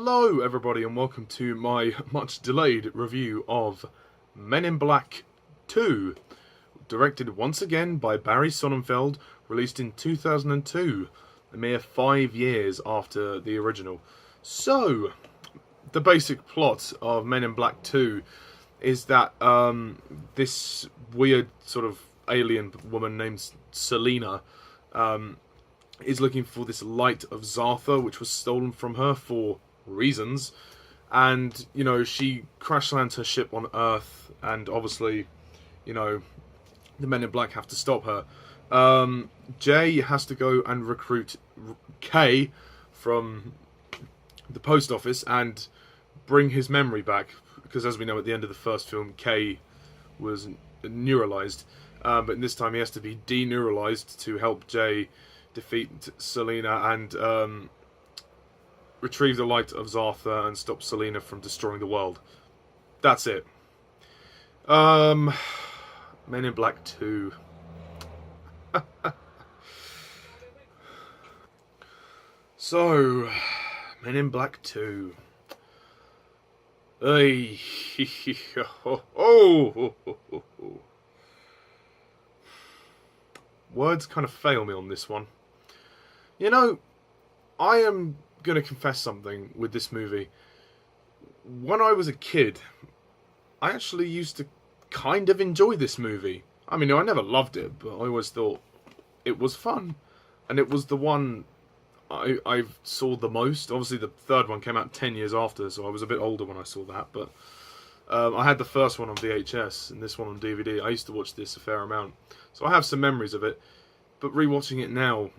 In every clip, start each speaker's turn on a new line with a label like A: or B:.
A: Hello everybody and welcome to my much delayed review of Men in Black 2, directed once again by Barry Sonnenfeld, released in 2002, a mere 5 years after the original. So, the basic plot of Men in Black 2 is that this weird sort of alien woman named Selena is looking for this light of Zartha, which was stolen from her for reasons, and she crash lands her ship on Earth, and obviously the Men in Black have to stop her. Jay has to go and recruit Kay from the post office and bring his memory back, because as we know at the end of the first film, Kay was neuralized, but in this time he has to be deneuralized to help Jay defeat Selena and retrieve the light of Zartha and stop Selena from destroying the world. That's it. Men in Black 2. So, Men in Black 2. Hey. Words kind of fail me on this one. I am going to confess something with this movie. When I was a kid, I actually used to kind of enjoy this movie. I mean, I never loved it, but I always thought it was fun. And it was the one I saw the most. Obviously, the third one came out 10 years after, so I was a bit older when I saw that. But I had the first one on VHS and this one on DVD. I used to watch this a fair amount. So I have some memories of it. But rewatching it now,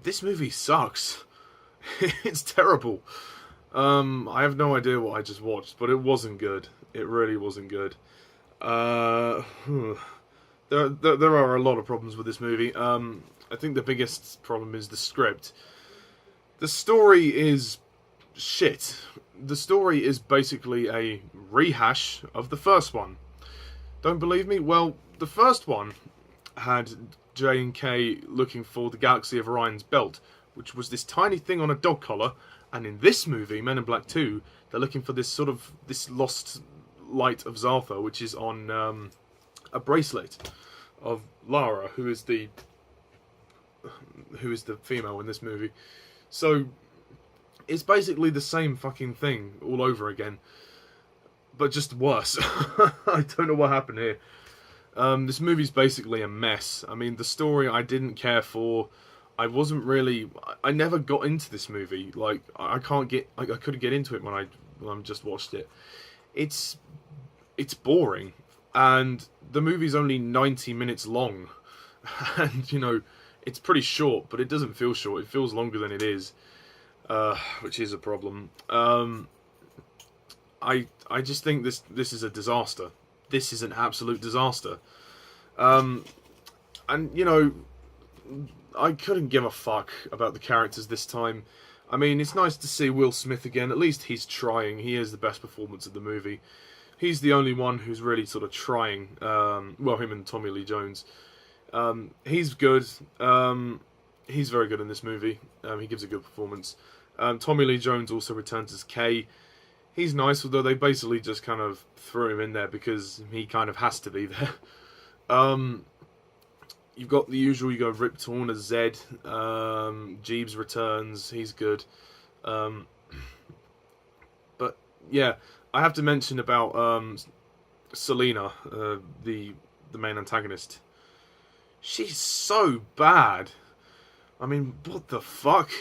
A: this movie sucks. It's terrible. I have no idea what I just watched, but it wasn't good. It really wasn't good. There are a lot of problems with this movie. I think the biggest problem is the script. The story is shit. The story is basically a rehash of the first one. Don't believe me? Well, the first one had J and K looking for the Galaxy of Orion's belt, which was this tiny thing on a dog collar, and in this movie, Men in Black 2, they're looking for this lost light of Zartha, which is on a bracelet of Lara, who is the female in this movie. So it's basically the same fucking thing all over again, but just worse. I don't know what happened here. This movie's basically a mess. I mean, the story I didn't care for. I never got into this movie. Like, I couldn't get into it when I just watched it. It's boring, and the movie's only 90 minutes long, and it's pretty short, but it doesn't feel short. It feels longer than it is, which is a problem. I just think this is a disaster. This is an absolute disaster. And I couldn't give a fuck about the characters this time. I mean, it's nice to see Will Smith again. At least he's trying. He is the best performance of the movie. He's the only one who's really sort of trying. Well, him and Tommy Lee Jones. He's good. He's very good in this movie. He gives a good performance. Tommy Lee Jones also returns as Kay. He's nice, although they basically just kind of threw him in there because he kind of has to be there. You've got the usual, you got Rip Torn as Zed. Jeeves returns, he's good. But yeah, I have to mention about Selena, the main antagonist. She's so bad. I mean, what the fuck?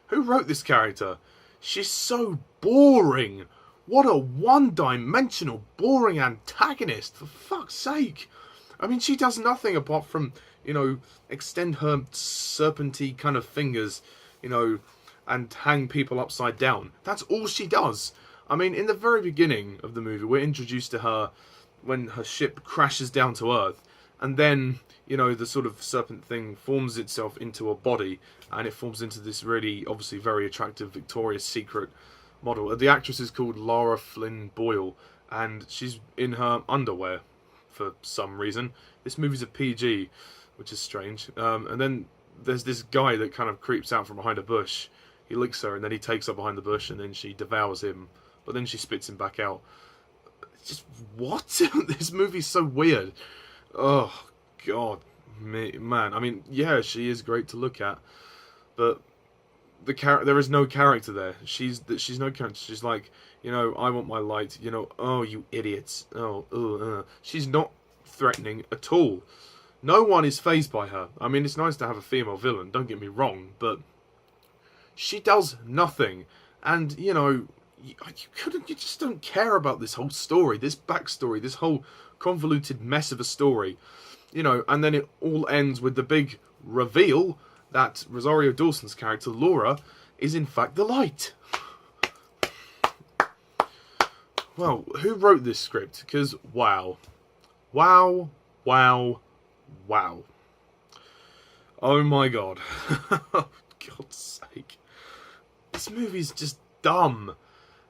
A: Who wrote this character? She's so boring. What a one-dimensional, boring antagonist, for fuck's sake. I mean, she does nothing apart from, extend her serpenty kind of fingers, and hang people upside down. That's all she does. I mean, in the very beginning of the movie, we're introduced to her when her ship crashes down to Earth, and then, the sort of serpent thing forms itself into a body, and it forms into this really, obviously, very attractive Victoria's Secret model. The actress is called Lara Flynn Boyle, and she's in her underwear for some reason. This movie's a PG, which is strange. And then there's this guy that kind of creeps out from behind a bush. he licks her, and then he takes her behind the bush, and then she devours him, but then she spits him back out. It's just, what? This movie's so weird. Oh, God. Man, I mean, yeah, she is great to look at, but there is no character there. She's no character. She's like, you know, I want my light. You know, oh, you idiots. Oh. She's not threatening at all. No one is fazed by her. I mean, it's nice to have a female villain, don't get me wrong, but she does nothing. And, you know, you just don't care about this whole story, this backstory, this whole convoluted mess of a story. You know, and then it all ends with the big reveal that Rosario Dawson's character, Lara, is in fact the light. Well, who wrote this script? Because, wow. Wow. Oh my god. Oh, God's sake. This movie's just dumb.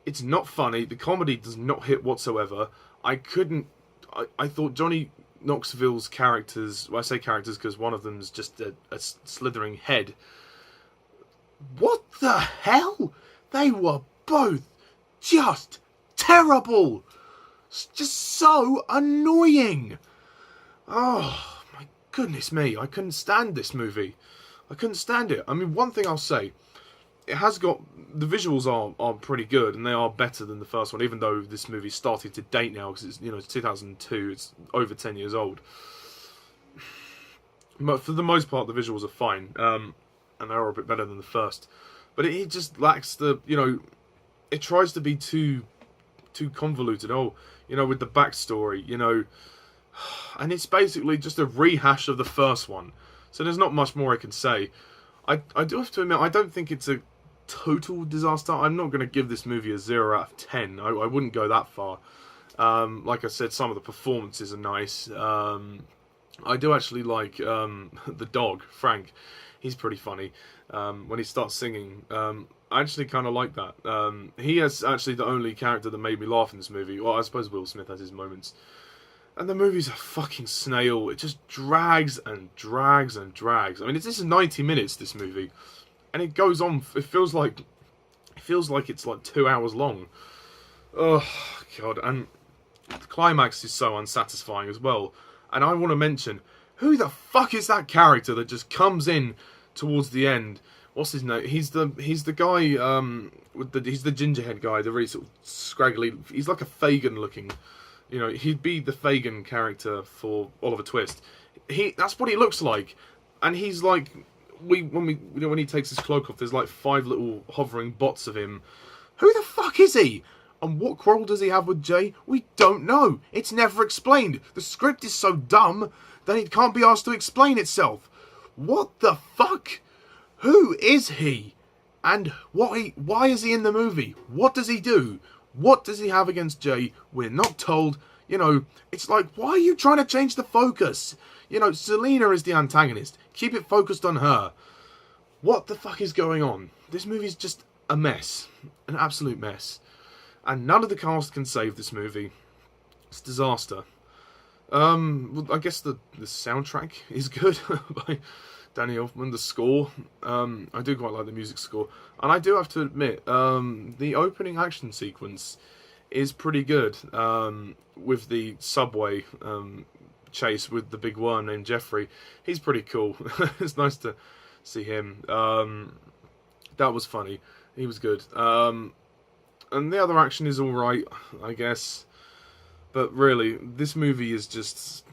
A: It's not funny. The comedy does not hit whatsoever. I thought Johnny Knoxville's characters, well, I say characters because one of them's just a slithering head. What the hell? They were both just terrible. Just so annoying. Oh, my goodness me. I couldn't stand this movie. I couldn't stand it. I mean, one thing I'll say, it has got, the visuals are pretty good, and they are better than the first one, even though this movie started to date now, because it's, you know, it's 2002, it's over 10 years old. But for the most part, the visuals are fine, and they are a bit better than the first. But it just lacks the, you know, it tries to be too convoluted. Oh, you know, with the backstory, you know, and it's basically just a rehash of the first one. So there's not much more I can say. I do have to admit, I don't think it's a total disaster. I'm not going to give this movie a 0 out of 10. I wouldn't go that far. Like I said, some of the performances are nice. I do actually like the dog, Frank. He's pretty funny. When he starts singing, I actually kind of like that. He is actually the only character that made me laugh in this movie. Well, I suppose Will Smith has his moments. And the movie's a fucking snail. It just drags and drags and drags. I mean, this is 90 minutes, this movie. And it goes on, it feels like it's like 2 hours long. Oh, God. And the climax is so unsatisfying as well. And I want to mention, who the fuck is that character that just comes in towards the end? What's his name? He's the guy, he's the gingerhead guy, the really sort of scraggly, he's like a Fagin looking. You know, he'd be the Fagin character for Oliver Twist. That's what he looks like, and he's like, when he takes his cloak off, there's like 5 little hovering bots of him. Who the fuck is he? And what quarrel does he have with Jay? We don't know. It's never explained. The script is so dumb that it can't be asked to explain itself. What the fuck? Who is he? And why is he in the movie? What does he do? What does he have against Jay? We're not told. You know, it's like, why are you trying to change the focus? You know, Selena is the antagonist. Keep it focused on her. What the fuck is going on? This movie's just a mess. An absolute mess. And none of the cast can save this movie. It's a disaster. Well, I guess the soundtrack is good by Danny Elfman. The score, I do quite like the music score. And I do have to admit, the opening action sequence is pretty good, with the subway chase with the big worm named Jeffrey. He's pretty cool. It's nice to see him. That was funny. He was good. And the other action is alright, I guess. But really, this movie is just...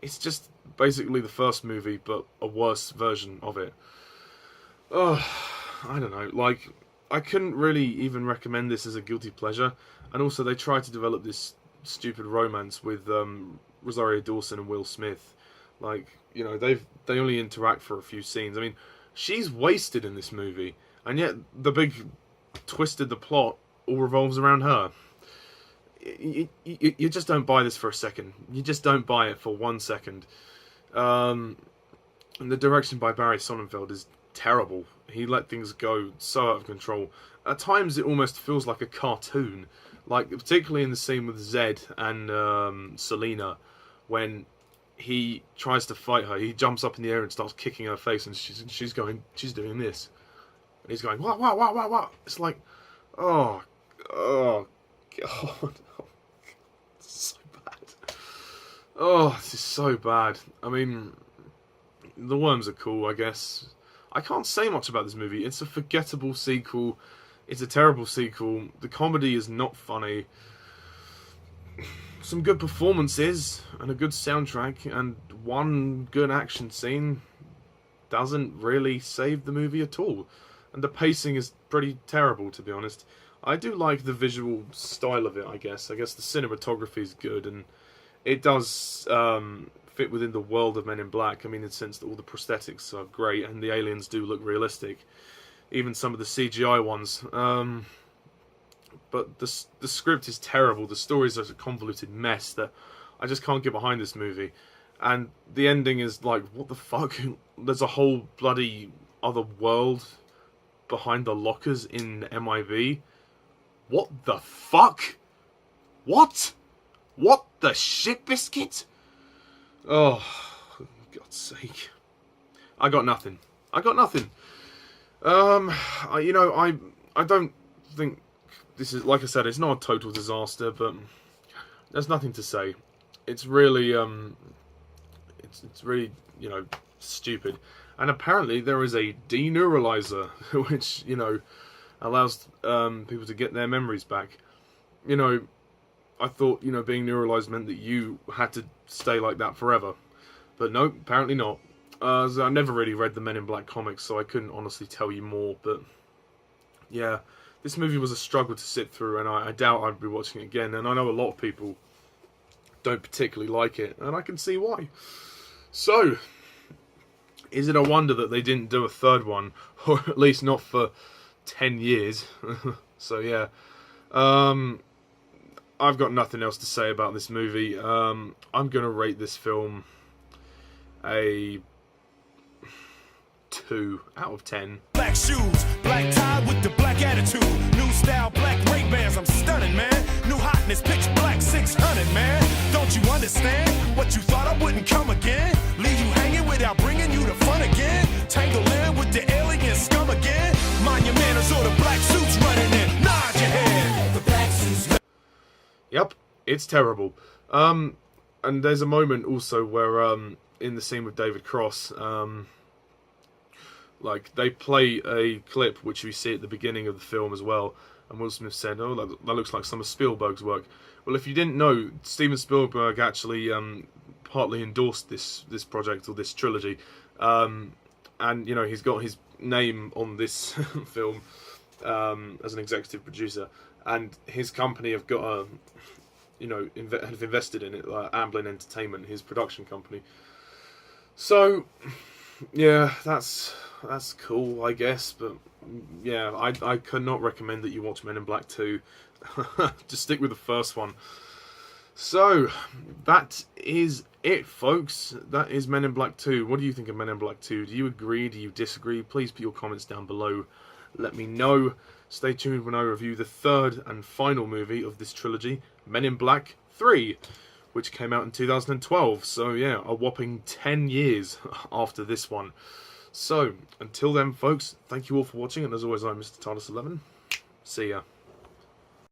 A: It's just basically the first movie, but a worse version of it. Oh, I don't know. Like, I couldn't really even recommend this as a guilty pleasure. And also, they tried to develop this stupid romance with Rosario Dawson and Will Smith. Like, you know, they only interact for a few scenes. I mean, she's wasted in this movie. And yet, the big twist of the plot all revolves around her. You just don't buy this for a second. You just don't buy it for 1 second. And the direction by Barry Sonnenfeld is terrible. He let things go so out of control. At times it almost feels like a cartoon. Like, particularly in the scene with Zed and Selena, when he tries to fight her, he jumps up in the air and starts kicking her face, and she's doing this. and he's going, what? It's like, oh, God. It's so bad. Oh, this is so bad. I mean, the worms are cool, I guess. I can't say much about this movie. It's a forgettable sequel. It's a terrible sequel. The comedy is not funny. Some good performances and a good soundtrack and one good action scene doesn't really save the movie at all. And the pacing is pretty terrible, to be honest. I do like the visual style of it, I guess. I guess the cinematography is good, and it does fit within the world of Men in Black. I mean, in the sense that all the prosthetics are great, and the aliens do look realistic. Even some of the CGI ones. But the script is terrible. The story is a convoluted mess that I just can't get behind this movie. And the ending is like, what the fuck? There's a whole bloody other world behind the lockers in MIB. What the fuck? What? What the shit biscuit? Oh, for God's sake. I got nothing. I don't think this is, like I said, it's not a total disaster, but there's nothing to say. It's really, it's really, stupid. And apparently there is a deneuralizer, which, allows people to get their memories back. I thought, being neuralized meant that you had to stay like that forever. But no, apparently not. So I never really read the Men in Black comics, so I couldn't honestly tell you more. But yeah, this movie was a struggle to sit through, and I doubt I'd be watching it again. And I know a lot of people don't particularly like it, and I can see why. So, is it a wonder that they didn't do a third one, or at least not for 10 years? So yeah, I've got nothing else to say about this movie. I'm gonna rate this film a 2 out of 10.
B: Black shoes, black tie with the black attitude. New style, black Ray-Bans, I'm stunning, man. New hotness, pitch black 600, man. Don't you understand? What you thought I wouldn't come again? Leave you hanging without bringing you the fun again? Tangle in with the alien scum again? Mind your manners or the black suits running in. Nod your head. The black suits.
A: Yep, it's terrible. And there's a moment also where, in the scene with David Cross, like, they play a clip which we see at the beginning of the film as well, and Will Smith said, oh, that looks like some of Spielberg's work. Well, if you didn't know, Steven Spielberg actually partly endorsed this project, or this trilogy, and, he's got his name on this film as an executive producer, and his company have got a, have invested in it, Amblin Entertainment, his production company. So, yeah, that's cool, I guess, but yeah, I could not recommend that you watch Men in Black 2. Just stick with the first one. So, that is it, folks. That is Men in Black 2. What do you think of Men in Black 2? Do you agree? Do you disagree? Please put your comments down below. Let me know. Stay tuned when I review the third and final movie of this trilogy, Men in Black 3, which came out in 2012. So yeah, a whopping 10 years after this one. So, until then, folks, thank you all for watching, and as always, I'm Mr. TARDIS11. See ya.